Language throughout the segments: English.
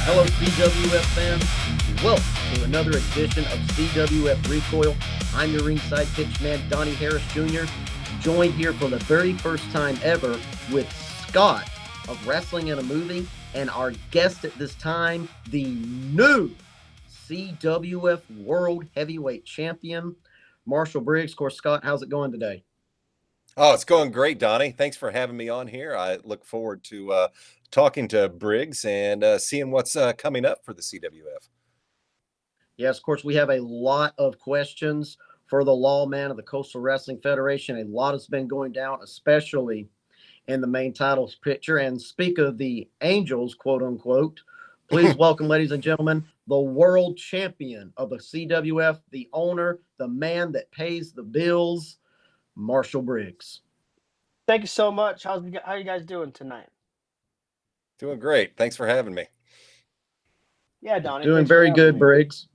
Hello, CWF fans. Welcome to another edition of CWF Recoil. I'm your Ringside Pitch Man, Donnie Harris Jr., joined here for the very first time ever with Scott of Wrestling in a Movie, and our guest at this time, the new CWF World Heavyweight Champion, Marshal Briggs. Of course, Scott, how's it going today? Oh, it's going great, Donnie. Thanks for having me on here. I look forward to talking to Briggs and seeing what's coming up for the CWF. Yes, of course, we have a lot of questions for the lawman of the Coastal Wrestling Federation. A lot has been going down, especially in the main titles picture. And speak of the Angels, quote unquote, please welcome, ladies and gentlemen, the world champion of the CWF, the owner, the man that pays the bills, Marshal Briggs. Thank you so much. How are you guys doing tonight? Doing great. Thanks for having me. Yeah, Donnie. Doing very good, Briggs.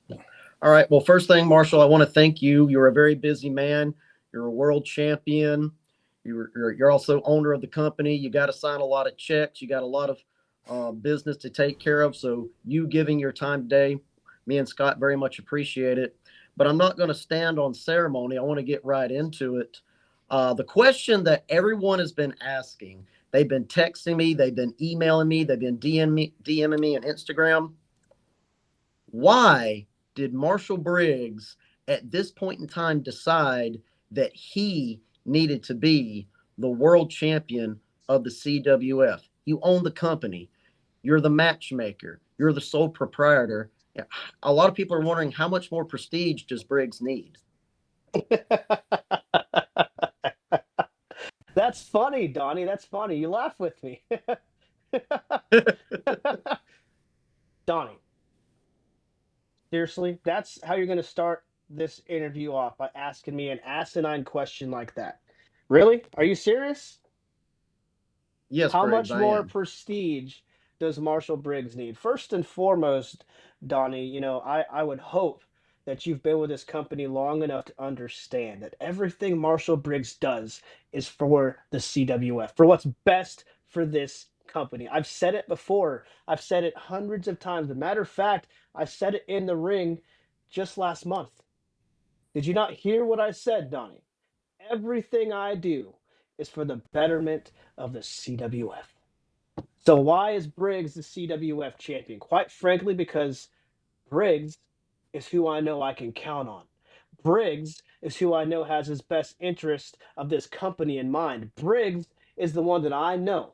All right. Well, first thing, Marshal, I want to thank you. You're a very busy man. You're a world champion. You're also owner of the company. You got to sign a lot of checks. You got a lot of business to take care of. So you giving your time today, me and Scott very much appreciate it. But I'm not going to stand on ceremony. I want to get right into it. The question that everyone has been asking, they've been texting me, they've been emailing me, they've been DMing me on Instagram. Why did Marshal Briggs at this point in time decide that he needed to be the world champion of the CWF? You own the company. You're the matchmaker. You're the sole proprietor. A lot of people are wondering, how much more prestige does Briggs need? That's funny, Donnie. That's funny. You laugh with me. Donnie, seriously, that's how you're going to start this interview off, by asking me an asinine question like that? Really? Are you serious? Yes, How Briggs, much I more am. prestige does Marshal Briggs need? First and foremost, Donnie, I would hope that you've been with this company long enough to understand that everything Marshal Briggs does is for the CWF, for what's best for this company. I've said it before. I've said it hundreds of times. As a matter of fact, I said it in the ring just last month. Did you not hear what I said, Donnie? Everything I do is for the betterment of the CWF. So why is Briggs the CWF champion? Quite frankly, because Briggs is who I know I can count on. Briggs is who I know has his best interest of this company in mind. Briggs is the one that I know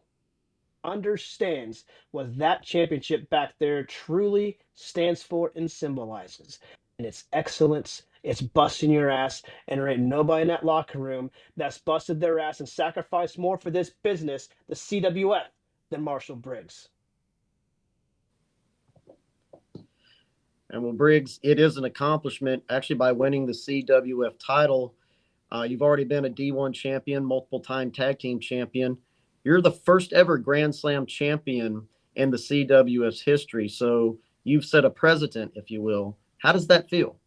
understands what that championship back there truly stands for and symbolizes. And it's excellence. It's busting your ass. And there ain't nobody in that locker room that's busted their ass and sacrificed more for this business, the CWF, than Marshal Briggs. And well, Briggs, it is an accomplishment actually by winning the CWF title. You've already been a D1 champion, multiple time tag team champion. You're the first ever Grand Slam champion in the CWF's history. So you've set a precedent, if you will. How does that feel?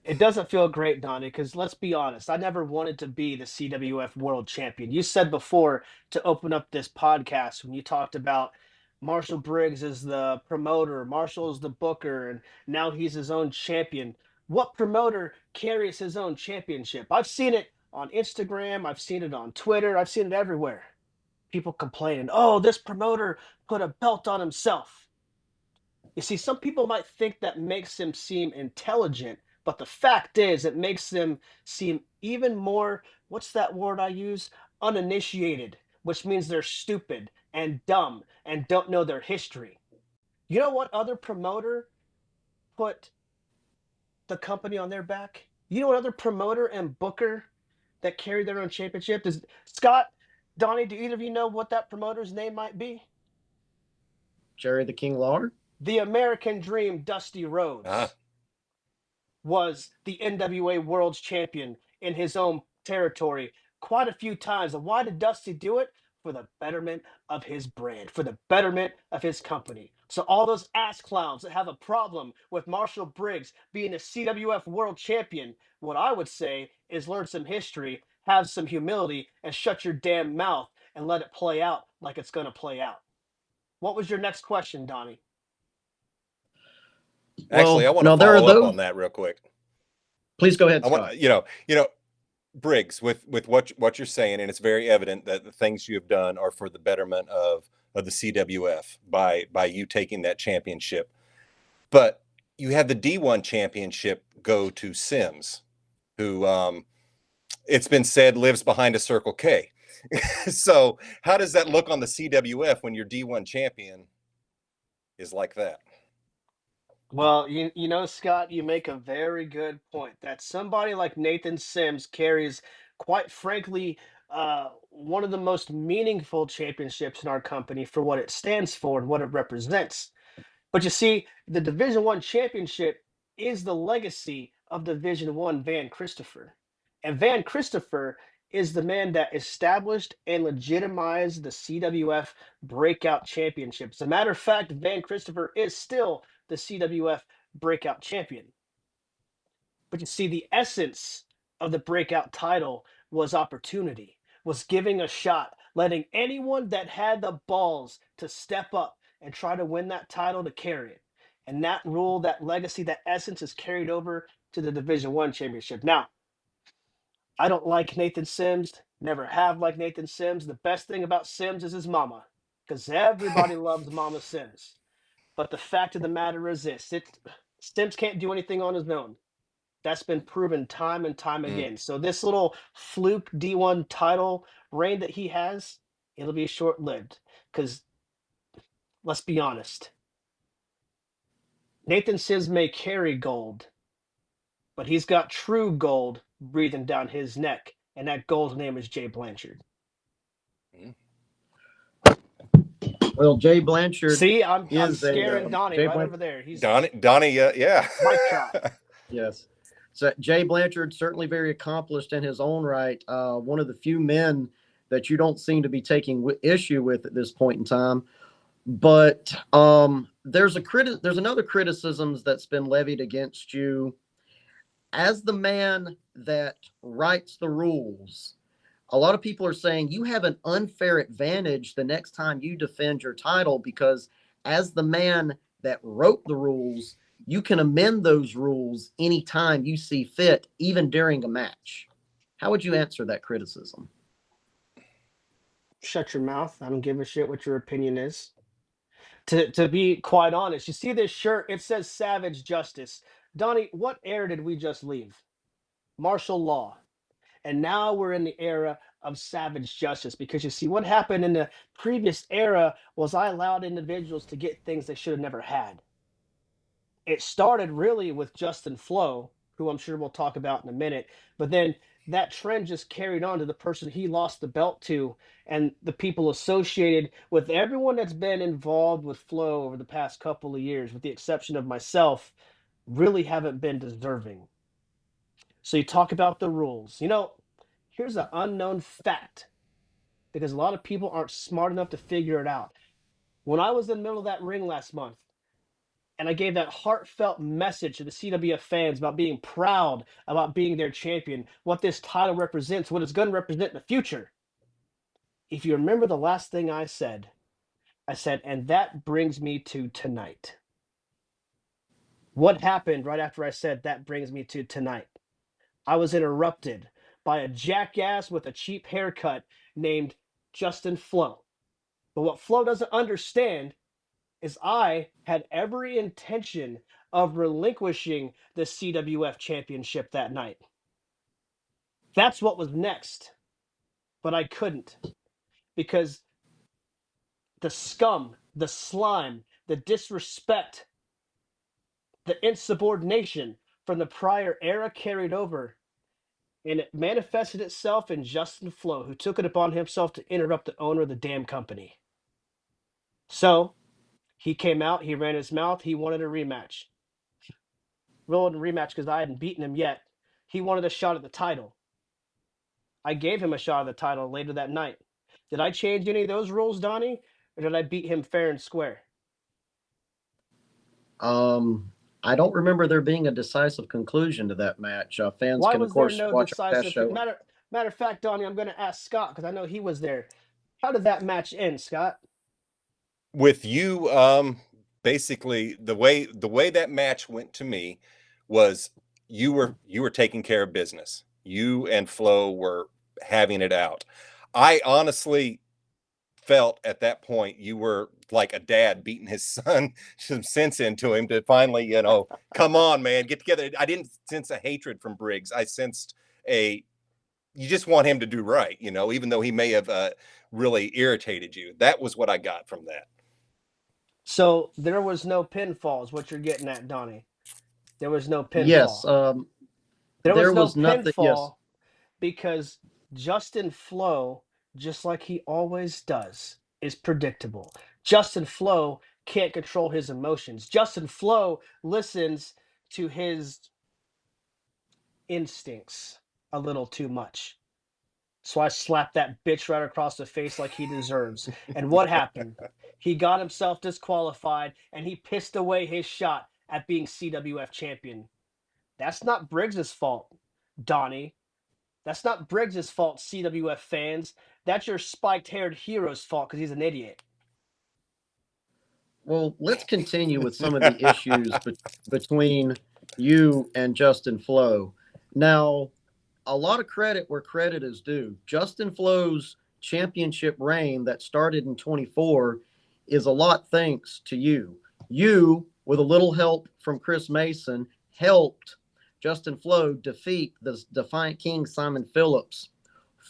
It doesn't feel great, Donnie, because let's be honest, I never wanted to be the CWF World Champion. You said before, to open up this podcast, when you talked about Marshal Briggs as the promoter, Marshall is the booker, and now he's his own champion. What promoter carries his own championship? I've seen it on Instagram, I've seen it on Twitter, I've seen it everywhere. People complaining, oh, this promoter put a belt on himself. You see, some people might think that makes him seem intelligent, but the fact is, it makes them seem even more, what's that word I use? Uninitiated, which means they're stupid and dumb and don't know their history. You know what other promoter put the company on their back? You know what other promoter and booker that carried their own championship? Does Scott, Donnie, do either of you know what that promoter's name might be? Jerry the King Lawler? The American Dream, Dusty Rhodes, was the NWA World's Champion in his own territory quite a few times. And why did Dusty do it? For the betterment of his brand, for the betterment of his company. So all those ass clowns that have a problem with Marshal Briggs being a CWF World Champion, what I would say is learn some history, have some humility, and shut your damn mouth and let it play out like it's going to play out. What was your next question, Donnie? Actually, I Well, want no, to there are follow up those. on that real quick. Please go ahead, I want, Scott. Briggs, with what you're saying, and it's very evident that the things you have done are for the betterment of the CWF by you taking that championship. But you had the D1 championship go to Sims, who it's been said lives behind a Circle K. So how does that look on the CWF when your D1 champion is like that? Well, you know, Scott, you make a very good point that somebody like Nathan Sims carries, quite frankly, one of the most meaningful championships in our company for what it stands for and what it represents. But you see, the Division One championship is the legacy of Division One Van Christopher. And Van Christopher is the man that established and legitimized the CWF Breakout Championship. As a matter of fact, Van Christopher is still the CWF Breakout Champion. But you see, the essence of the Breakout title was opportunity, was giving a shot, letting anyone that had the balls to step up and try to win that title to carry it. And that rule, that legacy, that essence is carried over to the Division One championship. Now, I don't like Nathan Sims, never have liked Nathan Sims. The best thing about Sims is his mama, because everybody loves Mama Sims. But the fact of the matter is this: Sims can't do anything on his own. That's been proven time and time Mm. again. So this little fluke D1 title reign that he has, it'll be short-lived. Because let's be honest, Nathan Sims may carry gold, but he's got true gold breathing down his neck, and that gold's name is Jay Blanchard. Well, Jay Blanchard See, I'm is scaring a Donnie Jay right Blanchard. over there. He's Donnie, yeah. mic drop. Yes. So Jay Blanchard, certainly very accomplished in his own right. One of the few men that you don't seem to be taking issue with at this point in time. But there's another criticisms that's been levied against you as the man that writes the rules. A lot of people are saying you have an unfair advantage the next time you defend your title because as the man that wrote the rules, you can amend those rules anytime you see fit, even during a match. How would you answer that criticism? Shut your mouth. I don't give a shit what your opinion is. To be quite honest, you see this shirt, it says Savage Justice. Donnie, what era did we just leave? Martial law. And now we're in the era of savage justice because you see what happened in the previous era was I allowed individuals to get things they should have never had. It started really with Justin Flo, who I'm sure we'll talk about in a minute, but then that trend just carried on to the person he lost the belt to and the people associated with everyone that's been involved with Flo over the past couple of years, with the exception of myself, really haven't been deserving. So you talk about the rules. You know, here's an unknown fact because a lot of people aren't smart enough to figure it out. When I was in the middle of that ring last month and I gave that heartfelt message to the CWF fans about being proud about being their champion, what this title represents, what it's going to represent in the future. If you remember the last thing I said, and that brings me to tonight. What happened right after I said that brings me to tonight? I was interrupted by a jackass with a cheap haircut named Justin Flo. But what Flo doesn't understand is I had every intention of relinquishing the CWF championship that night. That's what was next. But I couldn't because the scum, the slime, the disrespect, the insubordination from the prior era carried over. And it manifested itself in Justin Flo, who took it upon himself to interrupt the owner of the damn company. So he came out, he ran his mouth, he wanted a rematch. Willing a rematch because I hadn't beaten him yet. He wanted a shot at the title. I gave him a shot at the title later that night. Did I change any of those rules, Donnie? Or did I beat him fair and square? I don't remember there being a decisive conclusion to that match. Fans Why can, of was there course, no watch our test decisive? show. Matter of fact, Donnie, I'm going to ask Scott because I know he was there. How did that match end, Scott? with you, basically the way that match went to me was you were taking care of business. You and Flo were having it out. I honestly felt at that point you were like a dad beating his son some sense into him to finally, come on, man, get together. I didn't sense a hatred from Briggs. I sensed you just want him to do right, even though he may have really irritated you. That was what I got from that. So there was no pinfall, is what you're getting at, Donnie. There was no Yes, pinfall. There was there no was nothing. Yes, pinfall because Justin Flo, just like he always does, is predictable. Justin Flo can't control his emotions. Justin Flo listens to his instincts a little too much. So I slapped that bitch right across the face like he deserves. And what happened? He got himself disqualified and he pissed away his shot at being CWF champion. That's not Briggs's fault, Donnie. That's not Briggs's fault, CWF fans. That's your spiked-haired hero's fault because he's an idiot. well, let's continue with some of the issues between you and Justin Flo. Now, a lot of credit where credit is due. Justin Flo's championship reign that started in 24 is a lot thanks to you. You, with a little help from Chris Mason, helped Justin Flo defeat the Defiant King Simon Phillips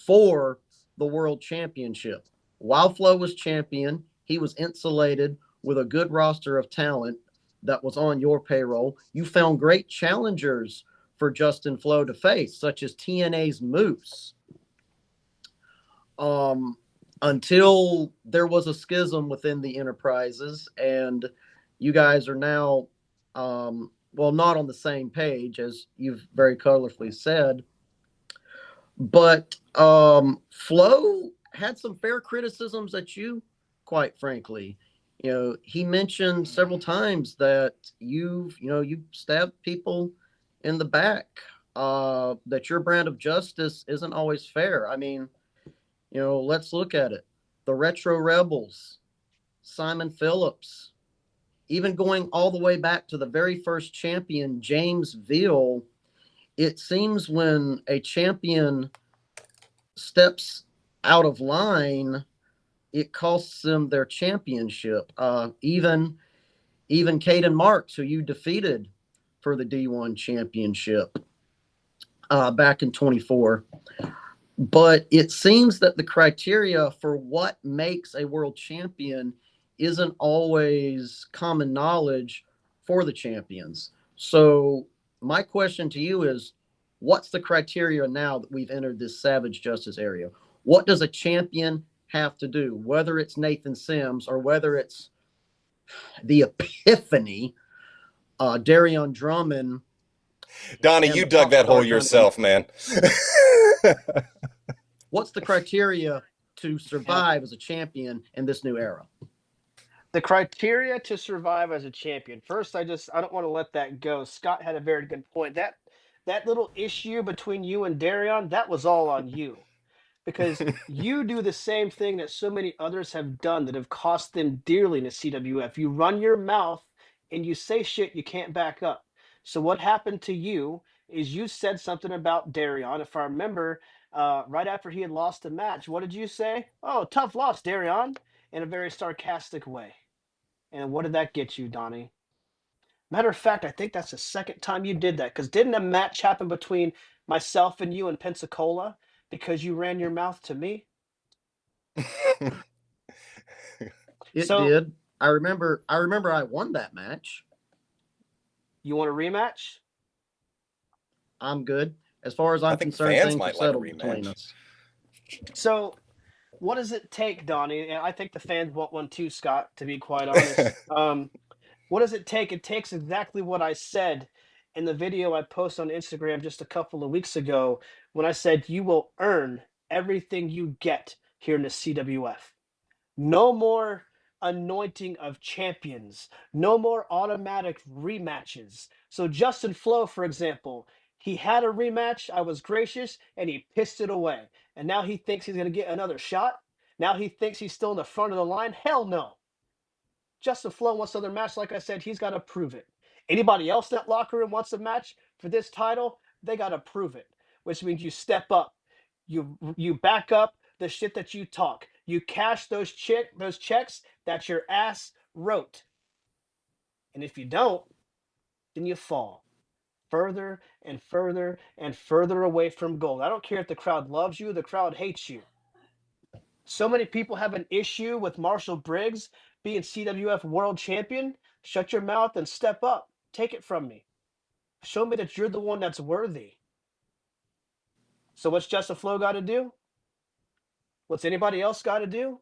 for the world championship. While Flo was champion, he was insulated with a good roster of talent that was on your payroll. You found great challengers for Justin Flo to face, such as TNA's Moose. Until there was a schism within the enterprises, and you guys are now, not on the same page, as you've very colorfully said. But Flo had some fair criticisms at you, quite frankly. He mentioned several times that you stabbed people in the back, that your brand of justice isn't always fair. I mean, let's look at it. The Retro Rebels, Simon Phillips, even going all the way back to the very first champion, James Veal. It seems when a champion steps out of line, it costs them their championship. Even Caden Marks, who you defeated for the D1 championship back in 24. But it seems that the criteria for what makes a world champion isn't always common knowledge for the champions. So my question to you is, what's the criteria now that we've entered this Savage Justice area? What does a champion have to do, whether it's Nathan Sims or whether it's the Epiphany, Darion Drummond? Donnie, you dug that hole yourself, man. What's the criteria to survive as a champion in this new era? The criteria to survive as a champion. First, I don't want to let that go. Scott had a very good point. That little issue between you and Darion, that was all on you. Because you do the same thing that so many others have done that have cost them dearly in the CWF. You run your mouth and you say shit you can't back up. So what happened to you is you said something about Darion. If I remember, right after he had lost the match, what did you say? Oh, tough loss, Darion, in a very sarcastic way. And what did that get you, Donnie? Matter of fact, I think that's the second time you did that. Because didn't a match happen between myself and you in Pensacola because you ran your mouth to me? It did. I remember I won that match. You want a rematch? I'm good. As far as I'm concerned, fans things might are like a settled between rematch. us. So, what does it take, Donnie? And I think the fans want one too, Scott, to be quite honest. What does it take? It takes exactly what I said in the video I posted on Instagram just a couple of weeks ago when I said you will earn everything you get here in the CWF. No more anointing of champions. No more automatic rematches. So Justin Flo, for example, he had a rematch. I was gracious, and he pissed it away. And now he thinks he's going to get another shot. Now he thinks he's still in the front of the line. Hell no. Justin Flo wants another match. Like I said, he's got to prove it. Anybody else in that locker room wants a match for this title, they got to prove it, which means you step up. You back up the shit that you talk. You cash those checks that your ass wrote. And if you don't, then you fall further and further and further away from gold. I don't care if the crowd loves you, the crowd hates you. So many people have an issue with Marshal Briggs being CWF World Champion. Shut your mouth and step up. Take it from me. Show me that you're the one that's worthy. So what's Justin Flo got to do? What's anybody else got to do?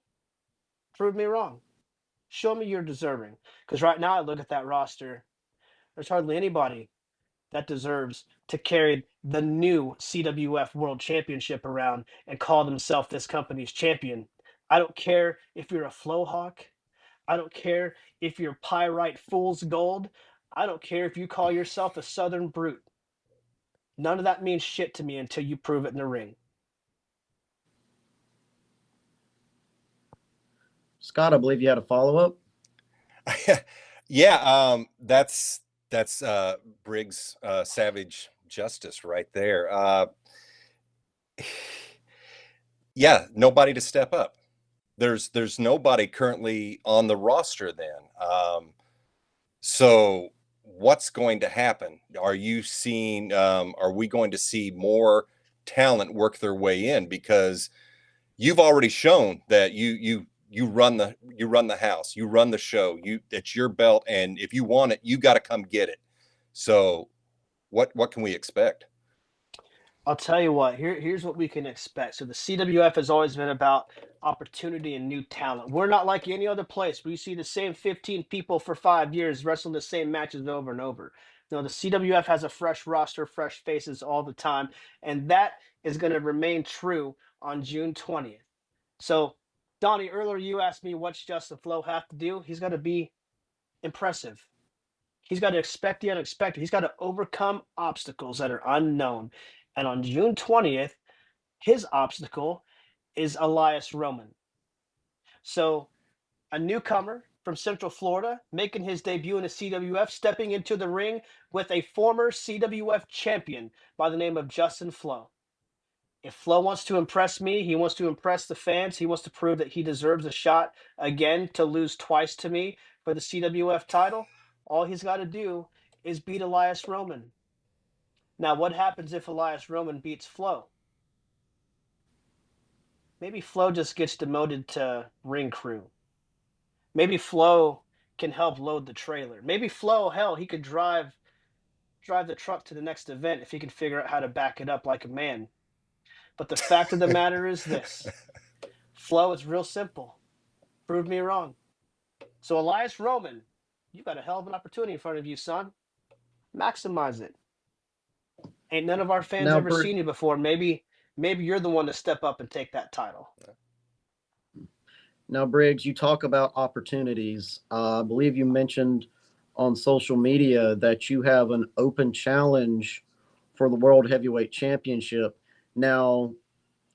Prove me wrong. Show me you're deserving. Because right now I look at that roster. There's hardly anybody that deserves to carry the new CWF World Championship around and call themselves this company's champion. I don't care if you're a Flowhawk. I don't care if you're Pyrite Fool's Gold. I don't care if you call yourself a Southern Brute. None of that means shit to me until you prove it in the ring. Scott, I believe you had a follow-up. Yeah, that's Briggs savage justice right there. Yeah, nobody to step up. There's nobody currently on the roster then. So what's going to happen? Are you seeing are we going to see more talent work their way in? Because you've already shown that you run the house, you run the show, it's your belt, and if you want it, you got to come get it. So what can we expect? I'll tell you what, here's what we can expect. So the CWF has always been about opportunity and new talent. We're not like any other place where you see the same 15 people for 5 years wrestling the same matches over and over. No, the CWF has a fresh roster, fresh faces all the time, and that is going to remain true on June 20th. So, Donnie, earlier you asked me what's Justin Flo have to do. He's got to be impressive. He's got to expect the unexpected. He's got to overcome obstacles that are unknown. And on June 20th, his obstacle is Elias Roman. So, a newcomer from Central Florida making his debut in the CWF, stepping into the ring with a former CWF champion by the name of Justin Flo. If Flo wants to impress me, he wants to impress the fans, he wants to prove that he deserves a shot again to lose twice to me for the CWF title, all he's got to do is beat Elias Roman. Now, what happens if Elias Roman beats Flo? Maybe Flo just gets demoted to ring crew. Maybe Flo can help load the trailer. Maybe Flo, hell, he could drive the truck to the next event if he can figure out how to back it up like a man. But the fact of the matter is this. Flo is real simple. Prove me wrong. So Elias Roman, you've got a hell of an opportunity in front of you, son. Maximize it. Ain't none of our fans ever seen you before. Maybe you're the one to step up and take that title. Now, Briggs, you talk about opportunities. I believe you mentioned on social media that you have an open challenge for the World Heavyweight Championship. Now,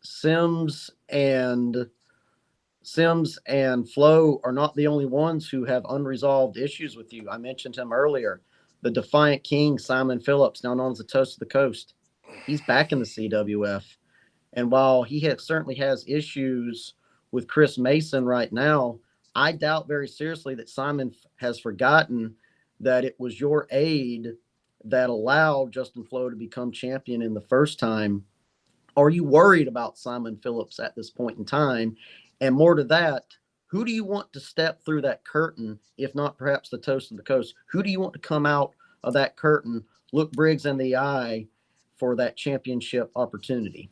Sims and Flo are not the only ones who have unresolved issues with you. I mentioned him earlier. The Defiant King, Simon Phillips, now known as the Toast of the Coast. He's back in the CWF. And while he certainly has issues with Chris Mason right now, I doubt very seriously that Simon has forgotten that it was your aid that allowed Justin Flo to become champion in the first time. Are you worried about Simon Phillips at this point in time? And more to that, who do you want to step through that curtain, if not perhaps the Toast of the Coast? Who do you want to come out of that curtain, look Briggs in the eye for that championship opportunity?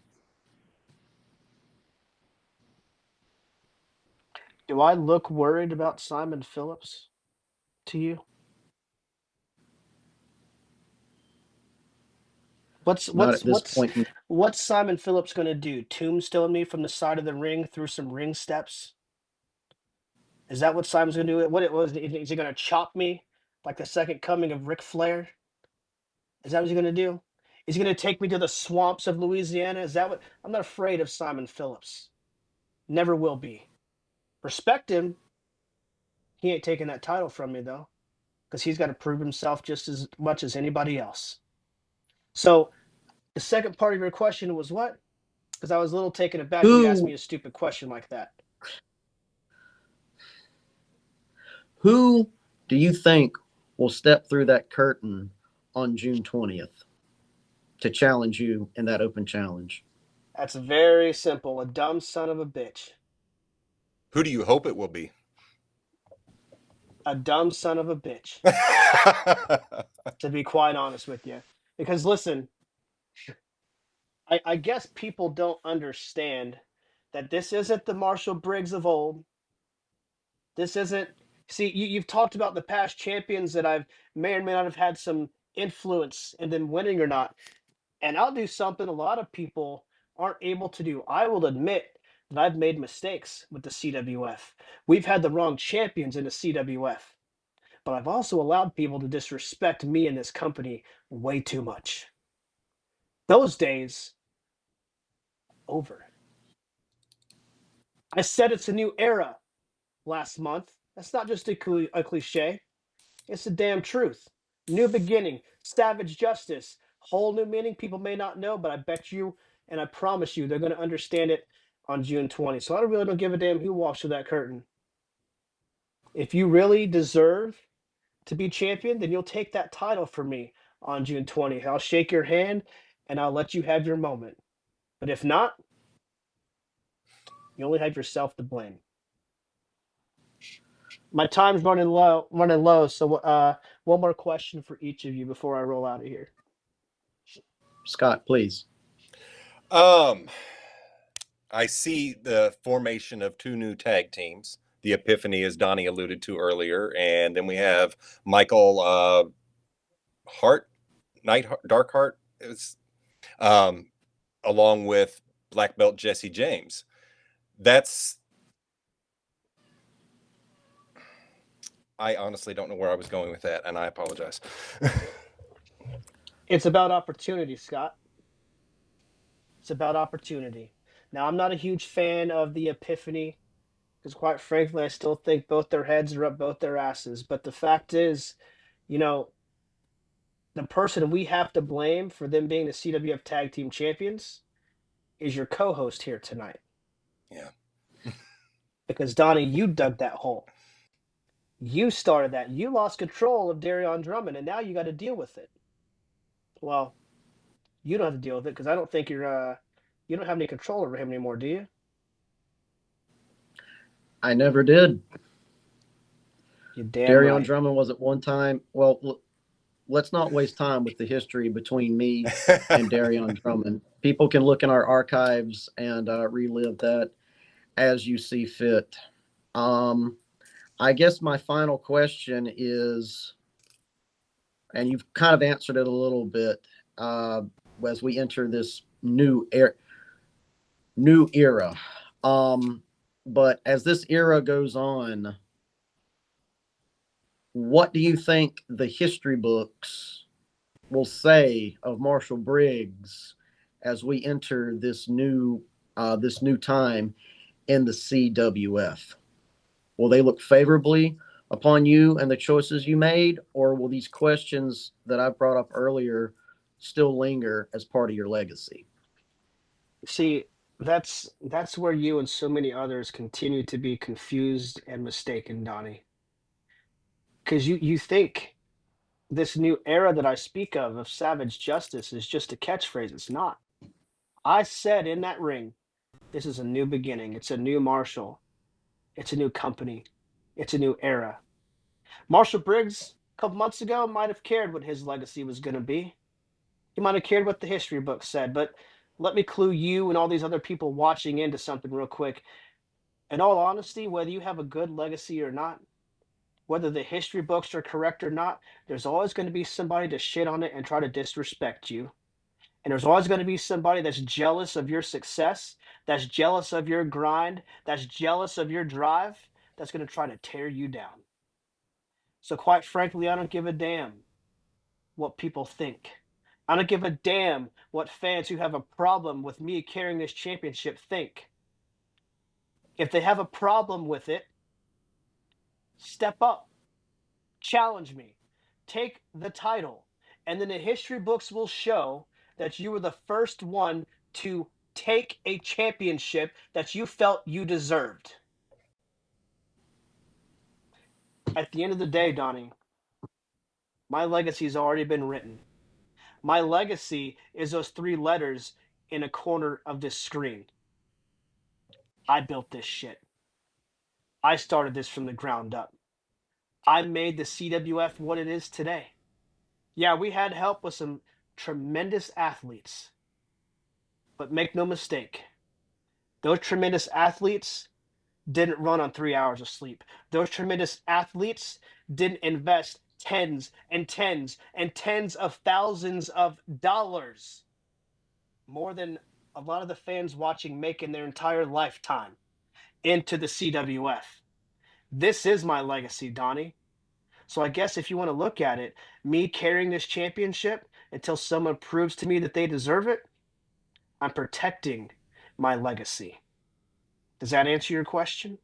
Do I look worried about Simon Phillips to you? What's Simon Phillips going to do? Tombstone me from the side of the ring through some ring steps? Is that what Simon's going to do? Is he going to chop me like the second coming of Ric Flair? Is that what he's going to do? Is he going to take me to the swamps of Louisiana? Is that what? I'm not afraid of Simon Phillips. Never will be. Respect him. He ain't taking that title from me, though, because he's got to prove himself just as much as anybody else. So the second part of your question was what? Because I was a little taken aback when you asked me Who a stupid question like that. who do you think will step through that curtain on June 20th to challenge you in that open challenge? That's very simple. A dumb son of a bitch. Who do you hope it will be? A dumb son of a bitch, to be quite honest with you. Because listen, I guess people don't understand that this isn't the Marshall Briggs of old. This isn't. See, you've talked about the past champions that I've may or may not have had some influence in them winning or not. And I'll do something a lot of people aren't able to do. I will admit that I've made mistakes with the CWF. We've had the wrong champions in the CWF. But I've also allowed people to disrespect me and this company way too much. Those days, over. I said it's a new era last month. That's not just a cliche. It's the damn truth. New beginning, savage justice, whole new meaning people may not know, but I bet you and I promise you they're going to understand it on June 20th. So I really don't give a damn who walks through that curtain. If you really deserve to be champion, then you'll take that title from me on June 20th. I'll shake your hand and I'll let you have your moment. But if not, you only have yourself to blame. My time's running low. So one more question for each of you before I roll out of here. Scott, please. Um, I see the formation of two new tag teams. The Epiphany, as Donnie alluded to earlier, and then we have Michael Hart, Darkheart, is along with black belt Jesse James. I honestly don't know where I was going with that, and I apologize. It's about opportunity, Scott. It's about opportunity. Now, I'm not a huge fan of the Epiphany because, quite frankly, I still think both their heads are up both their asses. But the fact is, you know, the person we have to blame for them being the CWF Tag Team Champions is your co-host here tonight. Yeah. Because, Donnie, you dug that hole. You started that. You lost control of Darion Drummond, and now you got to deal with it. Well, you don't have to deal with it because I don't think you don't have any control over him anymore, do you? I never did. You're damn Darion right. Drummond was at one time. Well, let's not waste time with the history between me and Darion Drummond. People can look in our archives and relive that as you see fit. I guess my final question is, and you've kind of answered it a little bit, as we enter this new era. But as this era goes on, what do you think the history books will say of Marshall Briggs as we enter this new time in the CWF? Will they look favorably upon you and the choices you made, or will these questions that I brought up earlier still linger as part of your legacy? See, that's where you and so many others continue to be confused and mistaken, Donnie. Because you think this new era that I speak of savage justice is just a catchphrase. It's not. I said in that ring, this is a new beginning. It's a new Marshall. It's a new company. It's a new era. Marshall Briggs, a couple months ago, might have cared what his legacy was going to be. He might have cared what the history book said, but let me clue you and all these other people watching into something real quick. In all honesty, whether you have a good legacy or not, whether the history books are correct or not, there's always going to be somebody to shit on it and try to disrespect you. And there's always going to be somebody that's jealous of your success, that's jealous of your grind, that's jealous of your drive, that's going to try to tear you down. So, quite frankly, I don't give a damn what people think. I don't give a damn what fans who have a problem with me carrying this championship think. If they have a problem with it, Step up, challenge me, take the title, and then the history books will show that you were the first one to take a championship that you felt you deserved. At the end of the day, Donnie, my legacy's already been written. My legacy is those 3 letters in a corner of this screen. I built this shit. I started this from the ground up. I made the CWF what it is today. Yeah, we had help with some tremendous athletes. But make no mistake, those tremendous athletes didn't run on 3 hours of sleep. Those tremendous athletes didn't invest tens and tens and tens of thousands of dollars, more than a lot of the fans watching make in their entire lifetime, into the CWF. This is my legacy, Donnie. So I guess if you want to look at it, me carrying this championship until someone proves to me that they deserve it, I'm protecting my legacy. Does that answer your question?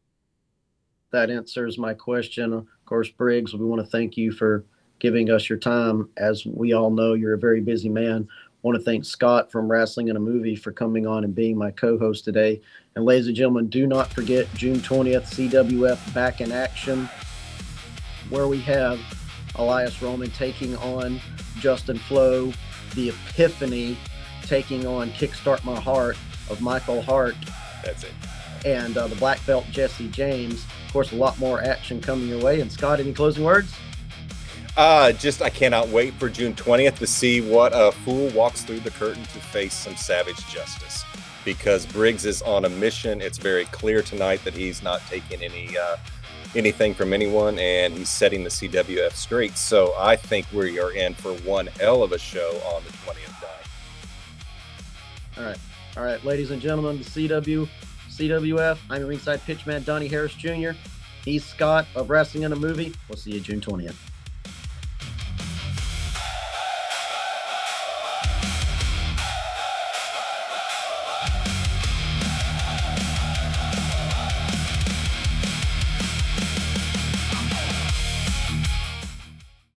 That answers my question. Of course, Briggs, we want to thank you for giving us your time. As we all know, you're a very busy man. I want to thank Scott from Wrestling in a Movie for coming on and being my co-host today. And ladies and gentlemen, do not forget June 20th, CWF Back in Action, where we have Elias Roman taking on Justin Flo, the Epiphany taking on Kickstart My Heart of Michael Hart. That's it. And the black belt Jesse James. Of course, a lot more action coming your way. And Scott, any closing words? I cannot wait for June 20th to see what a fool walks through the curtain to face some savage justice. Because Briggs is on a mission. It's very clear tonight that he's not taking anything from anyone, and he's setting the CWF straight. So I think we are in for one hell of a show on the 20th night. All right, ladies and gentlemen, the CWF. I'm Ringside Pitch Man Donnie Harris Jr. He's Scott of Wrestling in a Movie. We'll see you June 20th.